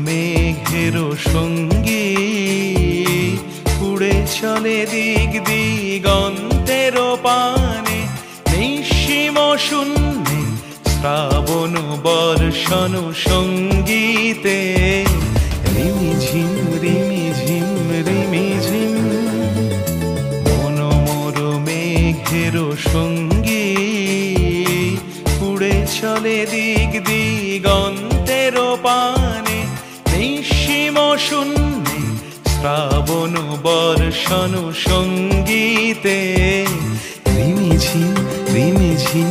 মেঘের সঙ্গী উড়ে চলে দিক দিগন্তের পানে, নিঃসীম শূন্যে শ্রাবণ বর্ষণ সঙ্গীতে রিমিঝিম রিমিঝিম রিমিঝিম। মন মোর মেঘের সঙ্গী উড়ে চলে দিক দিগন্তের পানে, নিঃসীম শূন্যে শ্রাবণ বর্ষণ সঙ্গীতে রিমিঝিম রিমিঝিম।